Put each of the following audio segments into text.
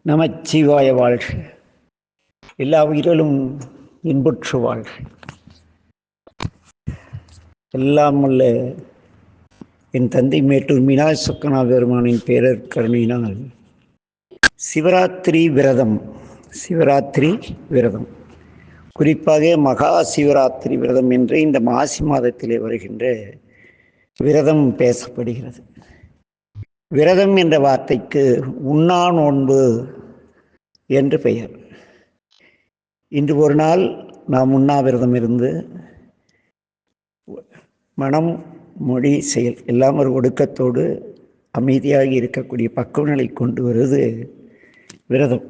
நமச்சிவாய வாழ்க. எல்லா உயிர்களும் இன்புற்று வாழ்க. எல்லாம் உள்ள என் தந்தை மேட்டூர் மீனாட்சி சொக்கநாத பெருமானின் பேரர் கருணையினால் சிவராத்திரி விரதம் குறிப்பாக மகா சிவராத்திரி விரதம் என்று இந்த மாசி மாதத்திலே வருகின்ற விரதம் பேசப்படுகிறது. விரதம் என்ற வார்த்தைக்கு உண்ணா நோன்பு என்று பெயர். இன்று ஒரு நாள் நாம் உண்ணாவிரதம் இருந்து மனம், மொழி, செயல் எல்லாம் ஒரு ஒடுக்கத்தோடு அமைதியாக இருக்கக்கூடிய பக்குவநிலை கொண்டு வருவது விரதம்.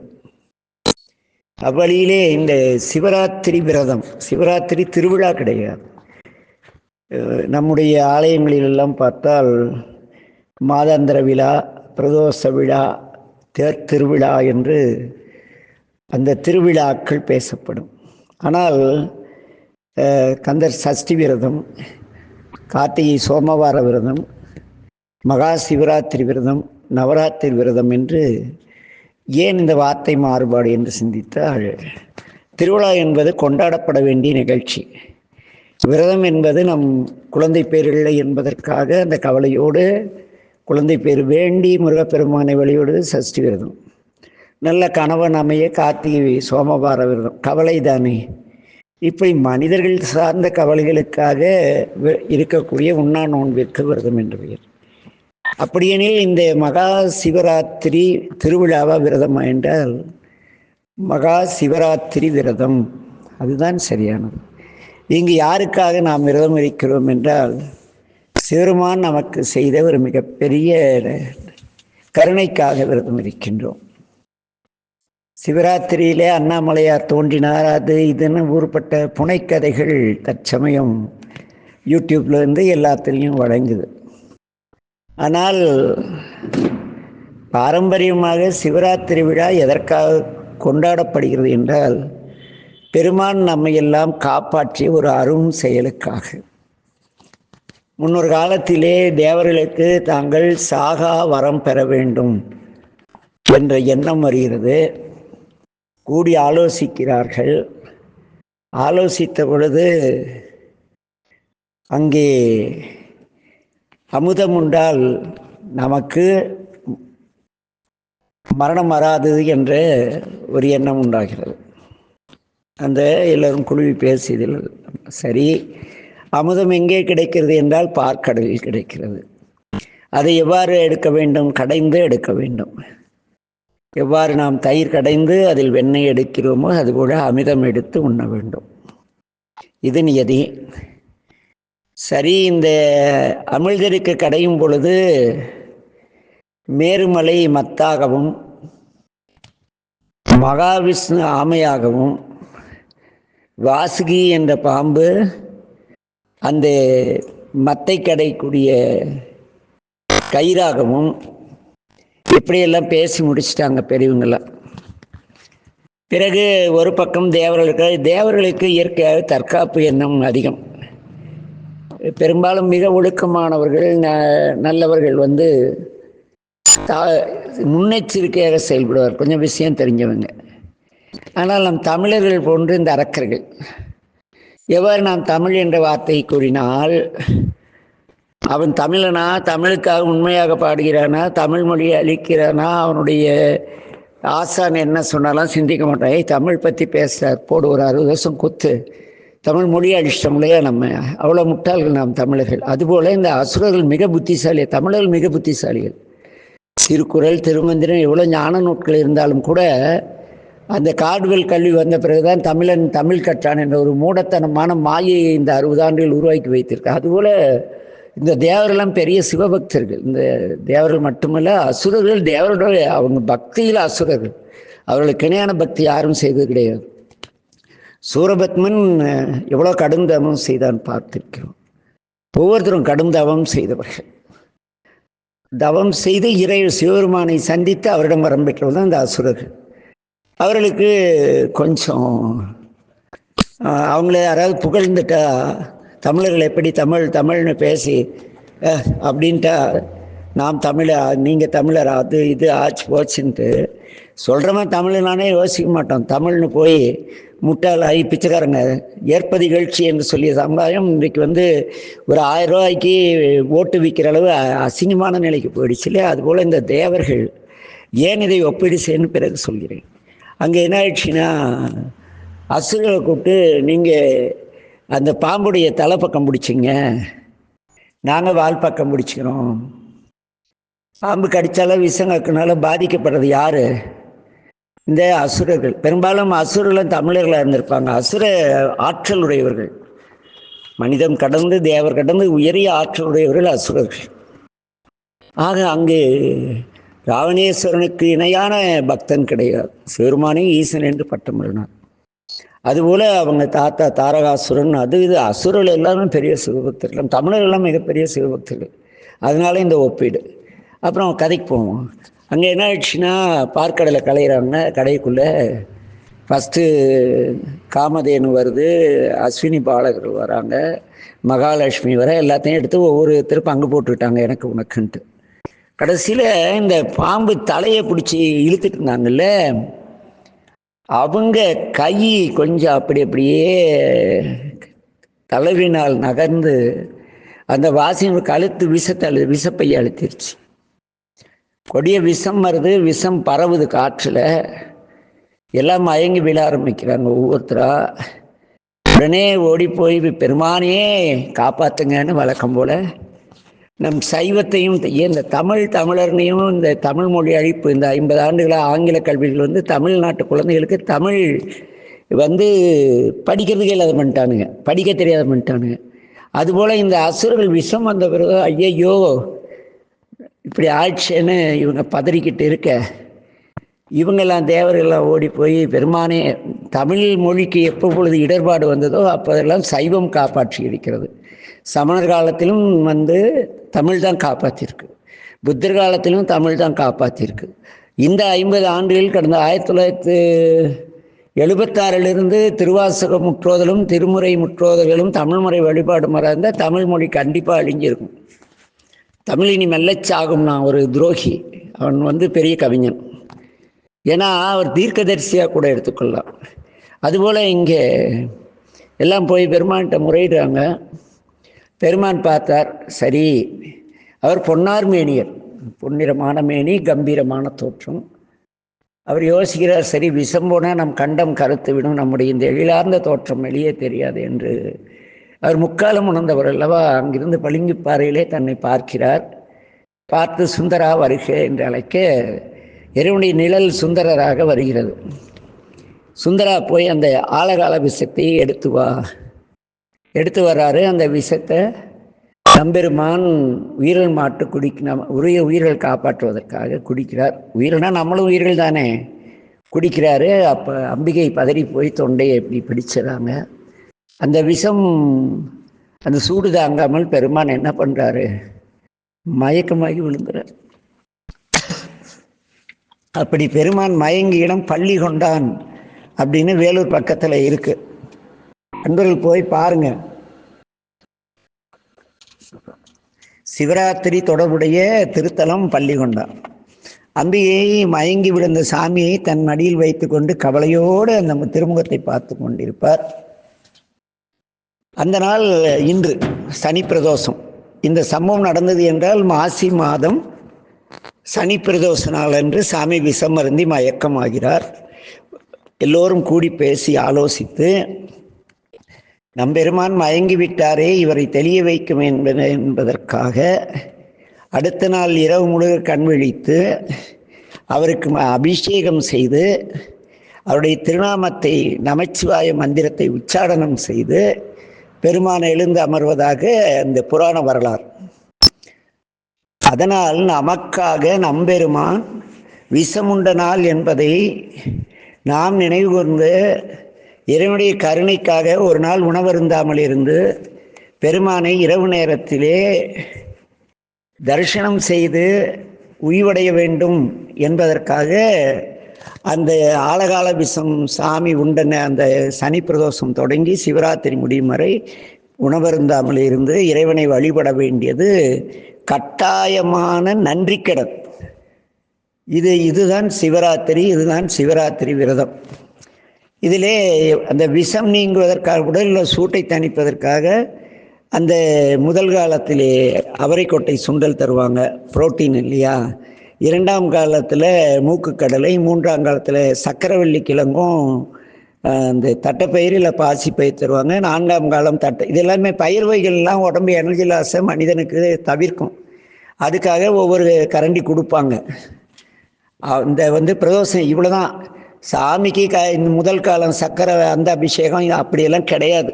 அவ்வழியிலே இந்த சிவராத்திரி விரதம், சிவராத்திரி திருவிழா கிடையாது. நம்முடைய ஆலயங்களிலெல்லாம் பார்த்தால் மாதாந்திர விழா, பிரதோஷ விழா, தேர் திருவிழா என்று அந்த திருவிழாக்கள் பேசப்படும். ஆனால் கந்தர் சஷ்டி விரதம், கார்த்திகை சோமவார விரதம், மகா சிவராத்திரி விரதம், நவராத்திரி விரதம் என்று ஏன் இந்த வார்த்தை மாறுபாடு என்று சிந்தித்தால், திருவிழா என்பது கொண்டாடப்பட வேண்டிய நிகழ்ச்சி. விரதம் என்பது நம் குழந்தை பேர் இல்லை என்பதற்காக அந்த கவலையோடு குழந்தை பேர் வேண்டி முருகப்பெருமானை வழிபடுவது சஷ்டி விரதம். நல்ல கணவன் அமைய கார்த்திகை சோமவார விரதம், கவலை தானே. இப்படி மனிதர்கள் சார்ந்த கவலைகளுக்காக இருக்கக்கூடிய உண்ணா நோன்பிற்கு விரதம் என்று பெயர். அப்படியெனில் இந்த மகா சிவராத்திரி திருவிழாவா விரதமா என்றால் மகா சிவராத்திரி விரதம், அதுதான் சரியானது. இங்கு யாருக்காக நாம் விரதம் இருக்கிறோம் என்றால், சிவருமான் நமக்கு செய்த ஒரு மிகப்பெரிய கருணைக்காக விரதம் இருக்கின்றோம். சிவராத்திரியிலே அண்ணாமலையார் தோன்றினார், அது இதுன்னு ஊர்பட்ட புனைக்கதைகள் தற்சமயம் யூடியூப்ல இருந்து எல்லாத்திலையும் வழங்குது. ஆனால் பாரம்பரியமாக சிவராத்திரி விழா எதற்காக கொண்டாடப்படுகிறது என்றால், பெருமான் நம்மை எல்லாம் காப்பாற்றிய ஒரு அரும் செயலுக்காக. முன்னொரு காலத்திலே தேவர்களுக்கு தாங்கள் சாகா வரம் பெற வேண்டும் என்ற எண்ணம் வருகிறது. கூடி ஆலோசிக்கிறார்கள். ஆலோசித்த பொழுது அங்கே அமுதம் உண்டால் நமக்கு மரணம் வராது என்ற ஒரு எண்ணம் உண்டாகிறது. அந்த எல்லோரும் குழுவி பேசியதில் சரி, அமுதம் எங்கே கிடைக்கிறது என்றால் பார்க்கடலில் கிடைக்கிறது. அதை எவ்வாறு எடுக்க வேண்டும்? கடைந்து எடுக்க வேண்டும். எவ்வாறு நாம் தயிர் கடைந்து அதில் வெண்ணெய் எடுக்கிறோமோ அதுபோல அமிர்தம் எடுத்து உண்ண வேண்டும். இது நியதி. சரி, இந்த அமிழ்தருக்கு கடையும் பொழுது மேருமலை மத்தாகவும் மகாவிஷ்ணு ஆமையாகவும் வாசுகி என்ற பாம்பு அந்த மத்தை கடைக்கூடிய கயிறாகவும் இப்படியெல்லாம் பேசி முடிச்சிட்டாங்க பெரியவங்களாம். பிறகு ஒரு பக்கம் தேவர்களுக்கு இயற்கையாக தற்காப்பு எண்ணம் அதிகம். பெரும்பாலும் மிக ஒழுக்கமானவர்கள், நல்லவர்கள் முன்னெச்சரிக்கையாக செயல்படுவார், கொஞ்சம் விஷயம் தெரிஞ்சவங்க. ஆனால் நம் தமிழர்கள் போன்று இந்த அரக்கர்கள் எவ்வாறு நாம் தமிழ் என்ற வார்த்தையை கூறினால், அவன் தமிழனா, தமிழுக்காக உண்மையாக பாடுகிறானா, தமிழ் மொழியை அழிக்கிறானா, அவனுடைய ஆசான் என்ன சொன்னாலும் சிந்திக்க மாட்டான். தமிழ் பற்றி பேசுகிறார், போடு ஒரு 60 வருஷம் குத்து, தமிழ் மொழியை அழிச்சிட்டோம் இல்லையா, நம்ம அவ்வளோ முட்டாள்கள் நாம் தமிழர்கள். அதுபோல் இந்த அசுரர்கள் மிக புத்திசாலி, தமிழர்கள் மிக புத்திசாலிகள். திருக்குறள், திருமந்திரம் எவ்வளோ ஞான நூட்கள் இருந்தாலும் கூட அந்த காடுகள் கல்வி வந்த பிறகுதான் தமிழன் தமிழ் கற்றான் என்ற ஒரு மூடத்தனமான மாயையை இந்த 60 ஆண்டுகள் உருவாக்கி வைத்திருக்க. அதுபோல் இந்த தேவரெல்லாம் பெரிய சிவபக்தர்கள். இந்த தேவர்கள் மட்டுமல்ல, அசுரர்கள் தேவரோட அவங்க பக்தியில் அசுரர்கள். அவர்களுக்கு இணையான பக்தி யாரும் செய்தது கிடையாது. சூரபத்மன் எவ்வளோ கடும் தவம் செய்தான் பார்த்திருக்கிறோம். ஒவ்வொருத்தரும் கடும் தவம் செய்தவர்கள். தவம் செய்து சிவபெருமானை சந்தித்து அவரிடம் வரம் பெற்றவர்கள் தான் இந்த அசுரர்கள். அவர்களுக்கு கொஞ்சம் அவங்கள யாராவது புகழ்ந்துட்டா, தமிழர்கள் எப்படி தமிழ்னு பேசி அப்படின்ட்டா நாம் தமிழா, நீங்கள் தமிழர், அது இது ஆச்சு போச்சுன்ட்டு சொல்கிறவன் தமிழ்னானே யோசிக்க மாட்டோம். தமிழ்னு போய் முட்டாளாகி பிச்சைக்காரங்க ஏற்பது இகழ்ச்சி என்று சொல்லிய சமுதாயம் இன்றைக்கு ஒரு 1000 ரூபாய்க்கு ஓட்டு விற்கிற அளவு அசிங்கமான நிலைக்கு போயிடுச்சு இல்லையா? அதுபோல் இந்த தேவர்கள் ஏன் இதை ஒப்பீடு செய்யணும்னு பிறகு சொல்கிறேன். அங்கே என்ன ஆயிடுச்சுன்னா, அசுரர்களை கூப்பிட்டு நீங்கள் அந்த பாம்புடைய தலை பக்கம் பிடிச்சிங்க, நாங்கள் வால் பக்கம் பிடிச்சிக்கிறோம். பாம்பு கடித்தாலும் விஷம் கக்குனால பாதிக்கப்படுறது யார்? இந்த அசுரர்கள். பெரும்பாலும் அசுரர்களும் தமிழர்களாக இருந்திருப்பாங்க. அசுர ஆற்றல் உடையவர்கள், மனிதம் கடந்து தேவர் கடந்து உயரிய ஆற்றல் உடையவர்கள் அசுரர்கள். ஆக அங்கு ராவணேஸ்வரனுக்கு இணையான பக்தன் கிடையாது. சிவருமானே ஈசன் என்று பட்டமிருந்தார். அதுபோல் அவங்க தாத்தா தாரகாசுரன், அது இது அசுரர்கள் எல்லாரும் பெரிய சிவபக்தர்கள், தமிழர்கள்லாம் மிகப்பெரிய சிவபக்தர்கள். அதனால இந்த ஒப்பீடு. அப்புறம் கதைக்கு போவோம். அங்கே என்ன ஆயிடுச்சுன்னா, பார்க்கடலை கலையிறாங்க. கடைக்குள்ளே ஃபஸ்ட்டு காமதேனு வருது, அஸ்வினி பாலகர்கள் வராங்க, மகாலட்சுமி வர, எல்லாத்தையும் எடுத்து ஒவ்வொருத்தரும் பங்கு போட்டுக்கிட்டாங்க, எனக்கு உனக்குன்ட்டு. கடைசியில் இந்த பாம்பு தலையை பிடிச்சி இழுத்துட்டு இருந்தாங்கல்ல, அவங்க கை கொஞ்சம் அப்படியே தளவினால் நகர்ந்து அந்த வாசின் கழுத்து விஷப்பையை அழுத்திருச்சு. கொடிய விஷம் வருது, விஷம் பரவுது காற்றில். எல்லாம் மயங்கி விழ ஆரம்பிக்கிறாங்க ஒவ்வொருத்தரா. உடனே ஓடி போய் பெருமானையே காப்பாற்றுங்கன்னு வழக்கம் போல் நம் சைவத்தையும் இந்த தமிழர்னையும் இந்த தமிழ் மொழி அழிப்பு இந்த 50 ஆண்டுகளாக ஆங்கில கல்விகள் தமிழ்நாட்டு குழந்தைகளுக்கு தமிழ் படிக்கிறதுக்கே இல்லாத பண்ணிட்டானுங்க, படிக்க தெரியாத பண்ணிட்டானுங்க. அதுபோல் இந்த அசுரர்கள் விஷம் வந்த பிறகு ஐயையோ இப்படி ஆயிடுச்சேன்னு இவங்க பதறிக்கிட்டு இருக்க, இவங்கெல்லாம் தேவர்கள்லாம் ஓடி போய் பெருமானே, தமிழ் மொழிக்கு எப்பொழுது இடர்பாடு வந்ததோ அப்போதெல்லாம் சைவம் காப்பாற்றி இருக்கிறது. சமணர் காலத்திலும் தமிழ் தான் காப்பாற்றிருக்கு, புத்தர் காலத்திலும் தமிழ் தான் காப்பாற்றிருக்கு. இந்த 50 ஆண்டுகள் கடந்த 1976 திருவாசக முற்றோதலும் திருமுறை முற்றோதல்களும் தமிழ்முறை வழிபாடு மறந்த தமிழ் மொழி கண்டிப்பாக அழிஞ்சிருக்கும். தமிழ் இனி மெல்லச்சாகும். நான் ஒரு துரோகி, அவன் பெரிய கவிஞன், ஏன்னா அவர் தீர்க்கதரிசியாக கூட எடுத்துக்கொள்ளலாம். அதுபோல் இங்கே எல்லாம் போய் பெருமான்கிட்ட முறையிடுறாங்க. பெருமான் பார்த்தார், சரி, அவர் பொன்னார் மேனியர், பொன்னிறமான மேனி, கம்பீரமான தோற்றம். அவர் யோசிக்கிறார், சரி விஷம் போனால் நம் கண்டம் கருத்து விடும், நம்முடைய இந்த எழிலார்ந்த தோற்றம் வெளியே தெரியாது என்று. அவர் முக்காலம் உணர்ந்தவர் அல்லவா. அங்கிருந்து பளிங்குப்பாறையிலே தன்னை பார்க்கிறார். பார்த்து சுந்தரா வருக என்று அழைக்க இறைவனுடைய நிழல் சுந்தரராக வருகிறது. சுந்தரா போய் அந்த ஆழகால விஷத்தை எடுத்து வர்றாரு. அந்த விஷத்தை நம்பெருமான் உயிர்கள் மாட்டு உயிர்கள் காப்பாற்றுவதற்காக குடிக்கிறார். உயிர்னா நம்மளும் உயிர்கள் தானே, குடிக்கிறாரு. அப்போ அம்பிகை பதறி போய் தொண்டையை எப்படி பிடிச்சிடறாங்க. அந்த விஷம் அந்த சூடு தாங்காமல் பெருமான் என்ன பண்ணுறாரு, மயக்கமாகி விழுந்துறார். அப்படி பெருமான் மயங்கி இடம் பள்ளி கொண்டான் அப்படின்னு வேலூர் பக்கத்தில் இருக்கு. அன்பர்கள் போய் பாருங்க. சிவராத்திரி தொடர்புடைய திருத்தலம் பள்ளி கொண்டான். அம்பிகையை மயங்கி விழுந்த சாமியை தன் மடியில் வைத்து கொண்டு கவலையோடு அந்த திருமுகத்தை பார்த்து கொண்டிருப்பார். அந்த நாள் இன்று சனி பிரதோஷம். இந்த சம்பவம் நடந்தது என்றால் மாசி மாதம் சனி பிரதோஷ நாள் என்று சாமி விஷம் அருந்தி மயக்கமாகிறார். எல்லோரும் கூடி பேசி ஆலோசித்து, நம்பெருமான் மயங்கிவிட்டாரே, இவரை தெளிய வைக்கும் என்பதற்காக அடுத்த நாள் இரவு முழுக்க கண் விழித்து அவருக்கு அபிஷேகம் செய்து அவருடைய திருநாமத்தை நமச்சிவாய மந்திரத்தை உச்சாடனம் செய்து பெருமானை எழுந்து அமர்வதாக அந்த புராண வரலாறு. அதனால் நமக்காக நம்பெருமான் விஷமுண்ட நாள் என்பதை நாம் நினைவு கூர்ந்து இறைவனுடைய கருணைக்காக ஒரு நாள் உணவருந்தாமல் இருந்து பெருமானை இரவு நேரத்திலே தரிசனம் செய்து உய்வடைய வேண்டும் என்பதற்காக அந்த ஆழகால விஷம் சாமி உண்டன அந்த சனி பிரதோஷம் தொடங்கி சிவராத்திரி முடியும் வரை உணவருந்தாமல் இருந்து இறைவனை வழிபட வேண்டியது கட்டாயமான நன்றிக்கடன். இதுதான் சிவராத்திரி, இதுதான் சிவராத்திரி விரதம். இதிலே அந்த விஷம் நீங்குவதற்காக, உடலில் சூட்டை தணிப்பதற்காக அந்த முதல் காலத்திலே அவரைக்கொட்டை சுண்டல் தருவாங்க, புரோட்டீன் இல்லையா. இரண்டாம் காலத்தில் மூக்குக்கடலை, மூன்றாம் காலத்தில் சக்கரவள்ளி கிழங்கும் அந்த தட்டைப்பயிரில் பாசிப்பயிர் தருவாங்க. நான்காம் காலம் இது எல்லாமே பயிர் வகைகள்லாம் உடம்பு எனர்ஜி லாஸை மனிதனுக்கு தவிர்க்கும். அதுக்காக ஒவ்வொரு கரண்டி கொடுப்பாங்க. இந்த பிரதோஷம் இவ்வளோதான். சாமிக்கு இந்த முதல் காலம் சக்கரை அந்த அபிஷேகம் அப்படியெல்லாம் கிடையாது.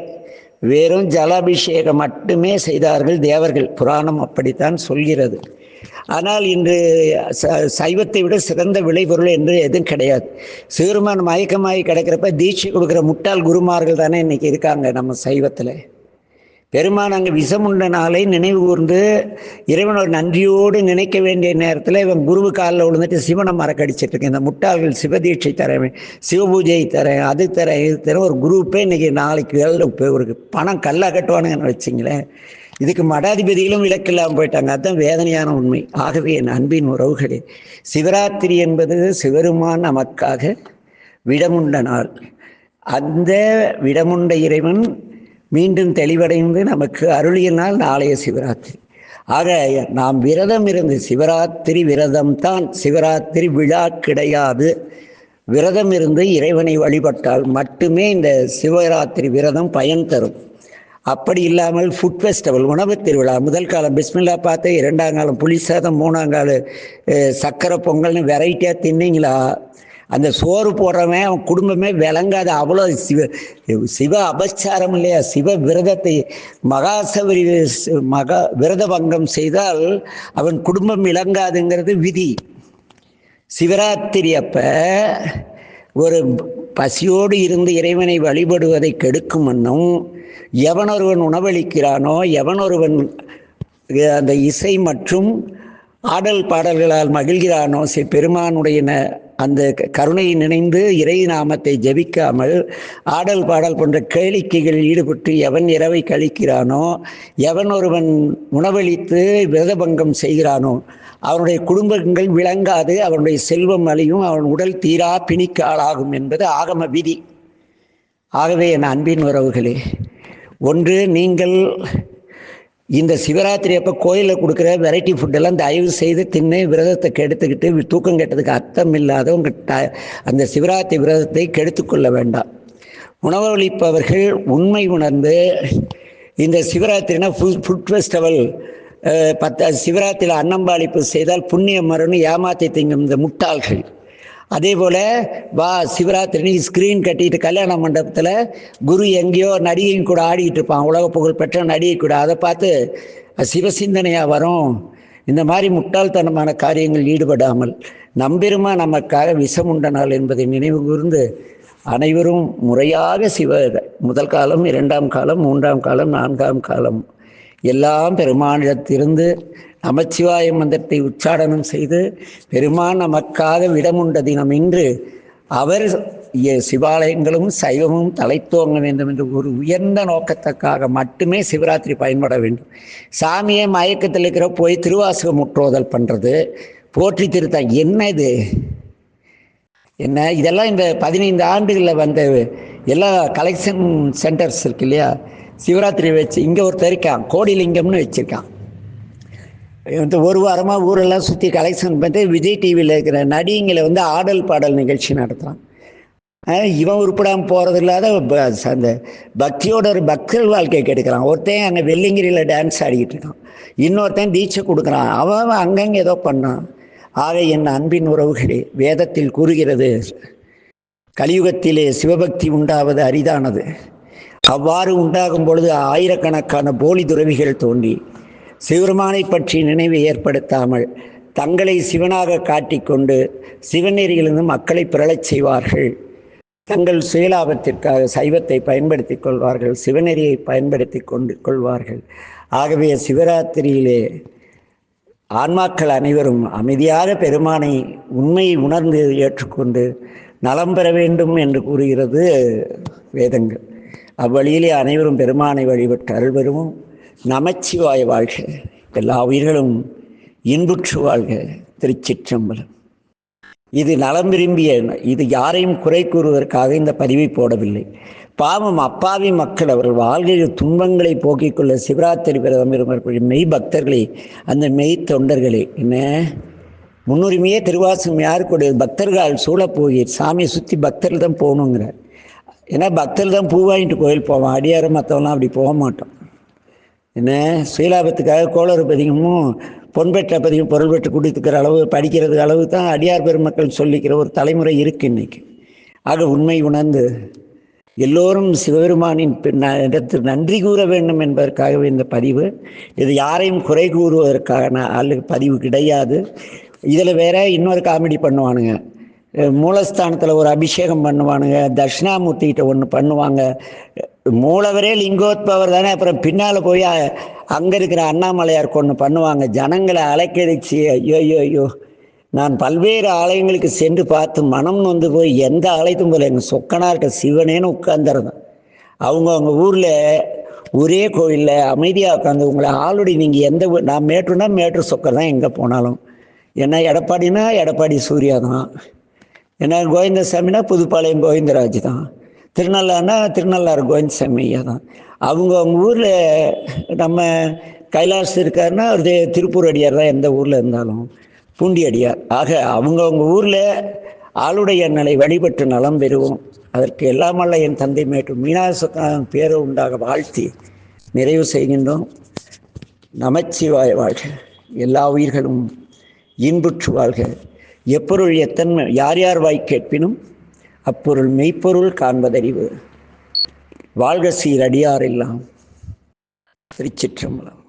வெறும் ஜலாபிஷேகம் மட்டுமே செய்தார்கள் தேவர்கள். புராணம் அப்படித்தான் சொல்கிறது. ஆனால் இன்று சைவத்தை விட சிறந்த விளைபொருள் என்று எதுவும் கிடையாது. சிறுமான் மயக்கமாகி கிடைக்கிறப்ப தீட்சை கொடுக்குற முட்டாள் குருமார்கள் தானே இன்னைக்கு இருக்காங்க நம்ம சைவத்தில். பெருமான் அங்கே விஷமுண்ட நாளை நினைவு கூர்ந்து இறைவன் ஒரு நன்றியோடு நினைக்க வேண்டிய நேரத்தில் இவன் குருவு காலில் விழுந்துட்டு சிவனை மறக்கடிச்சிட்டு இருக்கேன். இந்த முட்டாள்கள் சிவதீட்சை தரேன், சிவபூஜை தரேன், அது தரேன், இது தரேன். ஒரு குரூப்பே இன்னைக்கு நாளைக்கு ஒரு பணம் கல்லா கட்டுவானுங்கன்னு வச்சிங்களேன். இதுக்கு மடாதிபதிகளும் விலக்கில்லாமல் போயிட்டாங்க. அதுதான் வேதனையான உண்மை. ஆகவே என் அன்பின் உறவுகளே, சிவராத்திரி என்பது சிவருமான் நமக்காக விடமுண்ட நாள். அந்த விடமுண்ட இறைவன் மீண்டும் தெளிவடைந்து நமக்கு அருளிய நாள் நாளைய சிவராத்திரி. ஆக நாம் விரதம் இருந்து, சிவராத்திரி விரதம்தான், சிவராத்திரி விழா கிடையாது. விரதம் இருந்து இறைவனை வழிபட்டால் மட்டுமே இந்த சிவராத்திரி விரதம் பயன் தரும். அப்படி இல்லாமல் ஃபுட் ஃபெஸ்டிவல், உணவு திருவிழா, முதல் காலம் பிஸ்மில்லா பார்த்து, இரண்டாம் காலம் புளிசாதம், மூணாம் காலம் சக்கரை பொங்கல்னு வெரைட்டியாக தின்னீங்களா, அந்த சோறு போடுறவன் அவன் குடும்பமே விளங்காது. அவ்வளோ சிவ அபச்சாரம் இல்லையா. சிவ விரதத்தை விரத பங்கம் செய்தால் அவன் குடும்பம் விளங்காதுங்கிறது விதி. சிவராத்திரி அப்ப ஒரு பசியோடு இருந்து இறைவனை வழிபடுவதை கெடுக்கும் வண்ணம் எவனொருவன் உணவளிக்கிறானோ, எவனொருவன் அந்த இசை மற்றும் ஆடல் பாடல்களால் மகிழ்கிறானோ, பெருமானுடைய அந்த கருணையை நினைந்து இறை நாமத்தை ஜபிக்காமல் ஆடல் பாடல் போன்ற கேளிக்கைகளில் ஈடுபட்டு எவன் இரவை கழிக்கிறானோ, எவன் ஒருவன் உணவளித்து விரதபங்கம் செய்கிறானோ அவனுடைய குடும்பங்கள் விளங்காது, அவனுடைய செல்வம் அழியும், அவன் உடல் தீரா பிணிக்கு ஆளாகும் என்பது ஆகம விதி. ஆகவே என் அன்பின் உறவுகளே, ஒன்று, நீங்கள் இந்த சிவராத்திரி அப்போ கோயிலில் கொடுக்குற வெரைட்டி ஃபுட்டெல்லாம் தயவு செய்து தின்னு விரதத்தை கெடுத்துக்கிட்டு தூக்கம் கெட்டதுக்கு அர்த்தம் இல்லாத உங்கள் அந்த சிவராத்திரி விரதத்தை கெடுத்துக்கொள்ள வேண்டாம். உணவளிப்பவர்கள் உண்மை உணர்ந்து, இந்த சிவராத்திரினா ஃபுட் ஃபெஸ்டிவல், சிவராத்திரியில் அன்னம்பாளிப்பு செய்தால் புண்ணியம் மருன்னு ஏமாற்றி திங்கும் இந்த முட்டாள்கள். அதே போல் சிவராத்திரி ஸ்க்ரீன் கட்டிட்டு கல்யாண மண்டபத்தில் குரு எங்கேயோ நடிகையும் கூட ஆடிக்கிட்டு இருப்பான், உலக புகழ் பெற்ற நடிகை கூட. அதை பார்த்து சிவசிந்தனையாக வரும். இந்த மாதிரி முட்டாள்தனமான காரியங்கள் ஈடுபடாமல் நம்பெருமா நமக்காக விஷமுண்ட நாள் என்பதை நினைவு கூர்ந்து அனைவரும் முறையாக முதல் காலம், இரண்டாம் காலம், மூன்றாம் காலம், நான்காம் காலம் எல்லாம் பெருமானிடத்திலிருந்து நமச்சிவாய மந்திரத்தை உச்சாடனம் செய்து பெருமான் நமக்காக விடமுண்ட தினம் இன்று அவர் சிவாலயங்களும் சைவமும் தலைத்தோங்க வேண்டும் என்று ஒரு உயர்ந்த நோக்கத்துக்காக மட்டுமே சிவராத்திரி பயன்பட வேண்டும். சாமியை மயக்கத்தில் இருக்கிற போய் திருவாசகம் முற்றோதல் பண்ணுறது, போற்றி திருத்தம், என்ன இது என்ன இதெல்லாம்? இந்த 15 ஆண்டுகளில் வந்த எல்லா கலெக்ஷன் சென்டர்ஸ் இருக்கு இல்லையா, சிவராத்திரி வச்சு இங்கே ஒருத்தர் இருக்கான், கோடிலிங்கம்னு வச்சுருக்கான். ஒரு வாரமாக ஊரெல்லாம் சுற்றி கலெக்ஷன் பண்ணிட்டு விஜய் டிவியில் இருக்கிற நடிகளை ஆடல் பாடல் நிகழ்ச்சி நடத்துகிறான். இவன் உருப்படாமல் போகிறது இல்லாத அந்த பக்தியோட ஒரு பக்தர் வாழ்க்கையை கெடுக்கிறான். ஒருத்தன் அங்கே வெள்ளிங்கிரியில் டான்ஸ் ஆடிக்கிட்டு இருக்கான், இன்னொருத்தன் தீட்சை கொடுக்குறான், அவன் அங்கங்கே ஏதோ பண்ணான். ஆக என் அன்பின் உறவுகளே, வேதத்தில் கூறுகிறது, கலியுகத்திலே சிவபக்தி உண்டாவது அரிதானது. அவ்வாறு உண்டாகும் பொழுது ஆயிரக்கணக்கான போலி துறவிகள் தோன்றி சிவருமானை பற்றி நினைவை ஏற்படுத்தாமல் தங்களை சிவனாக காட்டிக்கொண்டு சிவநெறியிலிருந்து மக்களை பிறழச் செய்வார்கள். தங்கள் சுயலாபத்திற்காக சைவத்தை பயன்படுத்தி கொள்வார்கள், சிவநெறியை பயன்படுத்தி கொள்வார்கள். ஆகவே சிவராத்திரியிலே ஆன்மாக்கள் அனைவரும் அமைதியாக பெருமானை உண்மையை உணர்ந்து ஏற்றுக்கொண்டு நலம் பெற வேண்டும் என்று கூறுகிறது வேதங்கள். அவ்வழியிலே அனைவரும் பெருமானை வழிபட்டு அருள் பெறுவோம். நமச்சிவாய வாழ்க. எல்லா உயிர்களும் இன்புற்று வாழ்க. திருச்சிற்றம்பலம். இது நலம் விரும்பிய, இது யாரையும் குறை கூறுவதற்காக இந்த பதிவை போடவில்லை. பாவம் அப்பாவி மக்கள் அவர்கள் வாழ்கிற துன்பங்களை போக்கிக் கொள்ள சிவராத்திரி விரதம் மெய் பக்தர்களே, அந்த மெய் தொண்டர்களே, என்ன முன்னுரிமையே திருவாசகம் யாருக்குடைய பக்தர்கள் சூழப்போகி சாமியை சுற்றி பக்தர்கள் தான் போகணுங்கிறார். ஏன்னா பக்தர்கள் தான் பூ வாங்கிட்டு கோயில் போவோம், அடியாரம் மற்றவங்களாம் அப்படி போக மாட்டோம். என்ன சுயலாபத்துக்காக கோளறு பதிகமும் பொன்பெற்ற பதிகம் பொருள் பெற்று குடித்துக்கிற அளவு படிக்கிறது அளவு தான் அடியார் பெருமக்கள் சொல்லிக்கிற ஒரு தலைமுறை இருக்குது இன்றைக்கி. ஆக உண்மை உணர்ந்து எல்லோரும் சிவபெருமானின் இடத்தில் நன்றி கூற வேண்டும் என்பதற்காகவே இந்த பதிவு. இது யாரையும் குறை கூறுவதற்கான பதிவு கிடையாது. இதில் வேற இன்னொரு காமெடி பண்ணுவானுங்க. மூலஸ்தானத்தில் ஒரு அபிஷேகம் பண்ணுவானுங்க, தட்சிணாமூர்த்திகிட்ட ஒன்று பண்ணுவாங்க. மூலவரே லிங்கோத்பவர் தானே, அப்புறம் பின்னால் போய் அங்கே இருக்கிற அண்ணாமலையாருக்கு ஒன்று பண்ணுவாங்க. ஜனங்களை அலைக்கழிச்சு ஐயோ ஐயோ, நான் பல்வேறு ஆலயங்களுக்கு சென்று பார்த்து மனம் நொந்து போய் எந்த ஆலயத்தும் போல எங்கள் சொக்கனாக இருக்க சிவனேன்னு உட்காந்துருந்தேன். அவங்க ஊரில் ஒரே கோயிலில் அமைதியாக உட்காந்து உங்களை ஆல்ரெடி நீங்கள் எந்த நான் மேட்டுனா மேட்டு சொக்கர் தான் எங்கே போனாலும். ஏன்னா எடப்பாடினா எடப்பாடி சூர்யா தான், ஏன்னா கோவிந்தசாமினா புதுப்பாளையம் கோவிந்தராஜ் தான், திருநள்ளாறுனா திருநள்ளாறு கோவிந்தசாமி ஐயா தான். அவங்க ஊரில் நம்ம கைலாஸ் இருக்காருன்னா ஒரு திருப்பூர் அடியார் தான் எந்த ஊரில் இருந்தாலும், பூண்டி அடியார். ஆக அவங்கவுங்க ஊரில் ஆளுடைய எண்ணலை வழிபட்டு நலம் பெறுவோம். அதற்கு எல்லாமல்ல என் தந்தை மேட்டும் மீனாசக்காரன் பேரை உண்டாக வாழ்த்தி நிறைவு செய்கின்றோம். நமச்சிவாய வாழ்க. எல்லா உயிர்களும் இன்புற்று வாழ்க. எப்பொருள் எத்தன்மை யார் யார் வாய் கேட்பினும் அப்பொருள் மெய்ப்பொருள் காண்பதறிவு. வாழ்க சீரடியாரெல்லாம். திருச்சிற்றம்பலம்.